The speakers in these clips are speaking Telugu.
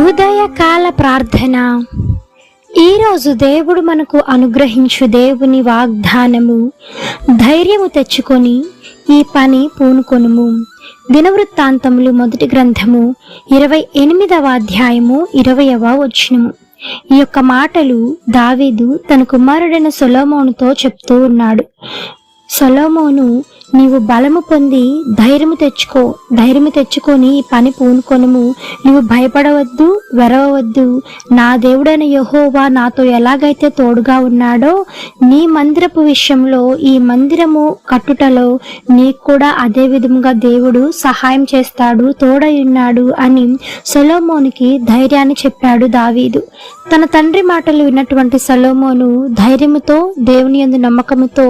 ఉదయకాల ప్రార్థన. ఈరోజు దేవుడు మనకు అనుగ్రహించు దేవుని వాగ్దానము, ధైర్యము తెచ్చుకొని ఈ పని పూనుకొనుము. దినవృత్తాంతములు 1వ గ్రంథము 28వ అధ్యాయము 20వ వచనము. ఈ యొక్క మాటలు దావీదు తన కుమారుడైన సొలొమోనుతో చెప్తూ ఉన్నాడు. సొలొమోను, నీవు బలము పొంది ధైర్యము తెచ్చుకొని ఈ పని పూనుకొనుము. నీవు భయపడవద్దు, వెరవవద్దు. నా దేవుడైన యెహోవా నాతో ఎలాగైతే తోడుగా ఉన్నాడో, నీ మందిరపు విషయంలో, ఈ మందిరము కట్టుటలో నీకు కూడా అదే విధముగా దేవుడు సహాయం చేస్తాడు, తోడై ఉన్నాడు అని సొలొమోనుకి ధైర్యాన్ని చెప్పాడు దావీదు. తన తండ్రి మాటలు విన్నటువంటి సొలొమోను ధైర్యముతో, దేవుని యందు నమ్మకముతో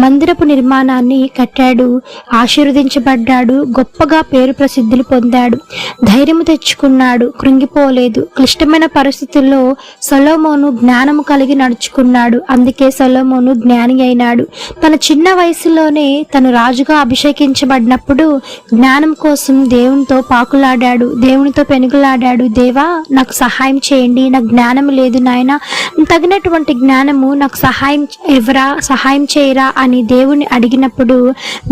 మందిరపు నిర్మాణాన్ని కట్టాడు, ఆశీర్వదించబడ్డాడు, గొప్పగా పేరు ప్రసిద్ధులు పొందాడు. ధైర్యము తెచ్చుకున్నాడు, కృంగిపోలేదు. క్లిష్టమైన పరిస్థితుల్లో సొలొమోను జ్ఞానము కలిగి నడుచుకున్నాడు. అందుకే సొలొమోను జ్ఞాని అయినాడు. తన చిన్న వయసులోనే తను రాజుగా అభిషేకించబడినప్పుడు జ్ఞానం కోసం దేవునితో పాకులాడాడు, దేవునితో పెనుగులాడాడు. దేవా, నాకు సహాయం చేయండి, నాకు జ్ఞానం లేదు నాయన, తగినటువంటి జ్ఞానము నాకు సహాయం చేయరా అని దేవుని అడిగినప్పుడు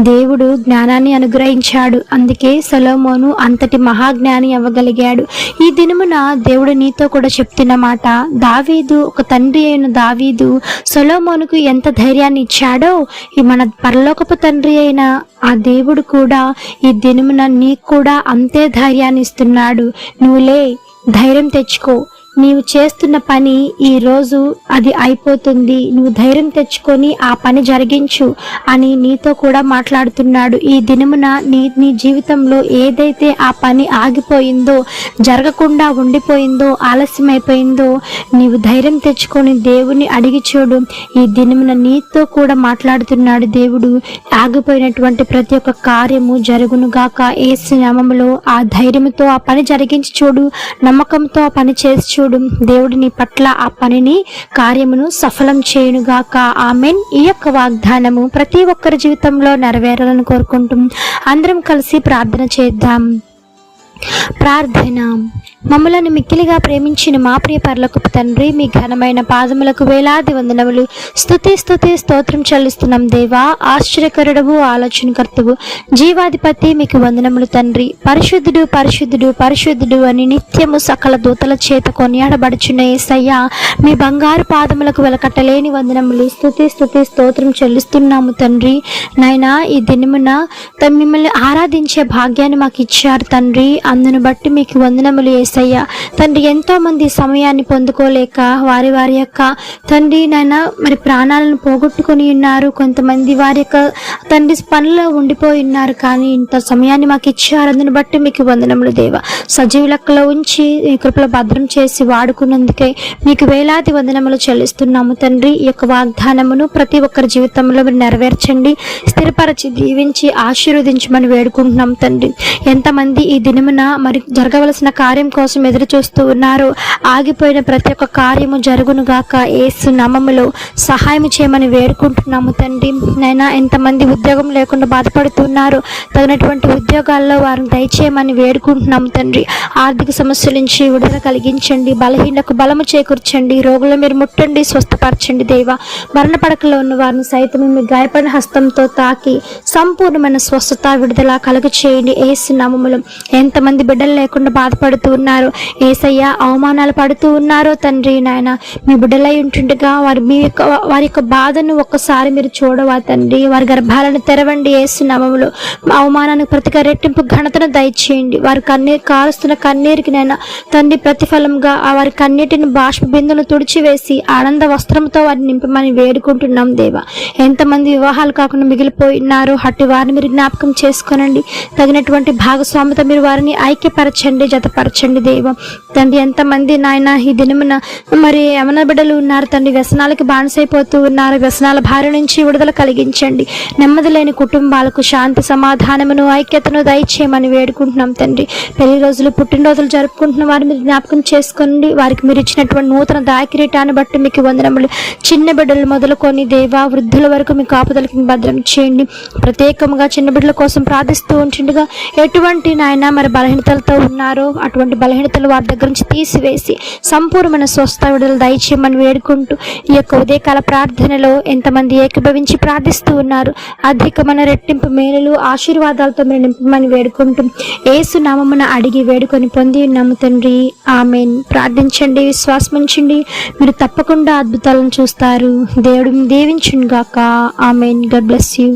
దేవుడు జ్ఞానాన్ని అనుగ్రహించాడు. అందుకే సొలొమోను అంతటి మహాజ్ఞాని అవ్వగలిగాడు. ఈ దినమున దేవుడు నీతో కూడా చెప్తున్న మాట, దావీదు, ఒక తండ్రి అయిన దావీదు సొలొమోనుకు ఎంత ధైర్యాన్ని ఇచ్చాడో, ఈ మన పరలోకపు తండ్రి అయిన ఆ దేవుడు కూడా ఈ దినమున నీకు కూడా అంతే ధైర్యాన్ని ఇస్తున్నాడు. నువ్వులే, ధైర్యం తెచ్చుకో, నీవు చేస్తున్న పని ఈ రోజు అది అయిపోతుంది, నువ్వు ధైర్యం తెచ్చుకొని ఆ పని జరిగించు అని నీతో కూడా మాట్లాడుతున్నాడు. ఈ దినమున నీ జీవితంలో ఏదైతే ఆ పని ఆగిపోయిందో, జరగకుండా ఉండిపోయిందో, ఆలస్యమైపోయిందో, నీవు ధైర్యం తెచ్చుకొని దేవుని అడిగి చూడు. ఈ దినమున నీతో కూడా మాట్లాడుతున్నాడు దేవుడు. ఆగిపోయినటువంటి ప్రతి ఒక్క కార్యము జరుగునుగాక యేసు నామములో. ఆ ధైర్యంతో ఆ పని జరిగించి చూడు, నమ్మకంతో ఆ పని చేసి చూడు. దేవుడు నీ పట్ల ఆ పనిని, కార్యమును సఫలం చేయునుగాక. ఆమెన్. ఈ యొక్క వాగ్దానము ప్రతి ఒక్కరి జీవితంలో నెరవేరాలని కోరుకుంటూ అందరం కలిసి ప్రార్థన చేద్దాం. ప్రార్థన. మమ్మలను మిక్కిలిగా ప్రేమించిన మా ప్రియ పరలోకపు తండ్రి, మీ ఘనమైన పాదములకు వేలాది వందనములు, స్తుతి స్తోత్రం చెల్లిస్తున్నాం దేవా. ఆశ్చర్యకరుడవు, ఆలోచనకర్తవు, జీవాధిపతి, మీకు వందనములు తండ్రి. పరిశుద్ధుడు పరిశుద్ధుడు పరిశుద్ధుడు అని నిత్యము సకల దూతల చేత కొనియాడబడుచున్న యేసయ్య, మీ బంగారు పాదములకు వెలకట్టలేని వందనములు, స్తుతి స్తోత్రం చెల్లిస్తున్నాము తండ్రి. నాయనా, ఈ దినమున మిమ్మల్ని ఆరాధించే భాగ్యాన్ని మాకు ఇచ్చారు తండ్రి. అందును బట్టి మీకు వందనములు యేసయ్య. తండ్రి, ఎంతో మంది సమయాన్ని పొందుకోలేక వారి యొక్క తండ్రి నాయన మరి ప్రాణాలను పోగొట్టుకొని ఉన్నారు. కొంతమంది వారి యొక్క తండ్రి పనుల్లో ఉండిపోయి ఉన్నారు. కానీ ఇంత సమయాన్ని మాకు ఇచ్చారు, అందుని బట్టి మీకు వందనములు దేవా. సజీవ లెక్కలో ఉంచి ఈ కృపలో భద్రం చేసి వాడుకున్నందుకే మీకు వేలాది వందనములు చెల్లిస్తున్నాము తండ్రి. ఈ యొక్క వాగ్దానమును ప్రతి ఒక్కరి జీవితంలో మీరు నెరవేర్చండి, స్థిరపరచి, దీవించి, ఆశీర్వదించమని వేడుకుంటున్నాం తండ్రి. ఎంతమంది ఈ దినమున మరి జరగవలసిన కార్యం కోసం ఎదురు చూస్తూ ఉన్నారు, ఆగిపోయిన ప్రతి ఒక్క కార్యము జరుగునుగాక యేసు నామములో. సహాయం చేయమని వేడుకుంటున్నాము తండ్రి. నైనా, ఎంతమంది ఉద్యోగం లేకుండా బాధపడుతున్నారు, తగినటువంటి ఉద్యోగాల్లో వారిని దయచేయమని వేడుకుంటున్నాము తండ్రి. ఆర్థిక సమస్యల నుంచి విడుదల కలిగించండి, బలహీనకు బలము చేకూర్చండి, రోగులు మీరు ముట్టండి, స్వస్థపరచండి దేవా. మరణ పడకలో ఉన్న వారిని సైతం మీ గాయపడిన హస్తంతో తాకి సంపూర్ణమైన స్వస్థత, విడుదల కలుగు చేయండి యేసు నామములో. ఎంతమంది బిడ్డలు లేకుండా బాధపడుతూ ఉన్నారు యేసయ్య, అవమానాలు పడుతూ ఉన్నారో తండ్రి నాయన, మీ బిడ్డలై ఉంటుండగా వారి యొక్క బాధను ఒక్కసారి మీరు చూడవా తండ్రి. వారి గర్భాలను తెరవండి యేసు నామములో. అవమానానికి ప్రతిగా రెట్టింపు ఘనతను దయచేయండి. వారి కారుస్తున్న కన్నీరికి నైనా తండ్రి ప్రతిఫలంగా వారి కన్నీటిని బాష్ప బిందును తుడిచివేసి ఆనంద వస్త్రంతో వారిని నింపమని వేడుకుంటున్నాం దేవా. ఎంతమంది వివాహాలు కాకుండా మిగిలిపోయినారో అట్టి వారిని మీరు జ్ఞాపకం చేసుకోనండి. తగినటువంటి భాగస్వామితో మీరు వారిని ఐక్యపరచండి, జతపరచండి దేవ. తండ్రి, ఎంతమంది నాయన ఈ దినమున మరి యమన బిడ్డలు ఉన్నారు తండ్రి, వ్యసనాలకి బానిసైపోతూ ఉన్నారు. వ్యసనాల భార్య నుంచి విడుదల కలిగించండి. నెమ్మది లేని కుటుంబాలకు శాంతి, సమాధానమును, ఐక్యతను దయచేయమని వేడుకుంటున్నాం తండ్రి. పెళ్లి రోజులు, పుట్టినరోజులు జరుపుకుంటున్న వారిని మీరు జ్ఞాపకం చేసుకోండి. వారికి మీరు ఇచ్చినటువంటి నూతన దాకిరీటాన్ని బట్టి మీకు వందనములు. చిన్న బిడ్డలు మొదలుకొని దేవా, వృద్ధుల వరకు మీ కాపుదలకి భద్రం చేయండి. ప్రత్యేకంగా చిన్న బిడ్డల కోసం ప్రార్థిస్తూ ఉంటుండగా ఎటువంటి నాయన మరి బలహీనతలతో ఉన్నారో అటువంటి బలహీనతలు వారి దగ్గర నుంచి తీసివేసి సంపూర్ణమైన స్వస్థ విడుదల దయచేయమని వేడుకుంటూ ఈ యొక్క ఉదయకాల ప్రార్థనలో ఎంతమంది ఏకీభవించి ప్రార్థిస్తూ ఉన్నారు, అధికమైన రెట్టింపు మేలులు ఆశీర్వాదాలతో మీరు నింపమని వేడుకుంటూ యేసు నామమున అడిగి వేడుకొని పొంది ఉన్నాము తండ్రి, ఆమెన్. ప్రార్థించండి, విశ్వాసం ఉంచండి, మీరు తప్పకుండా అద్భుతాలను చూస్తారు. దేవుడు దీవించును గాక. ఆమెన్. God bless you.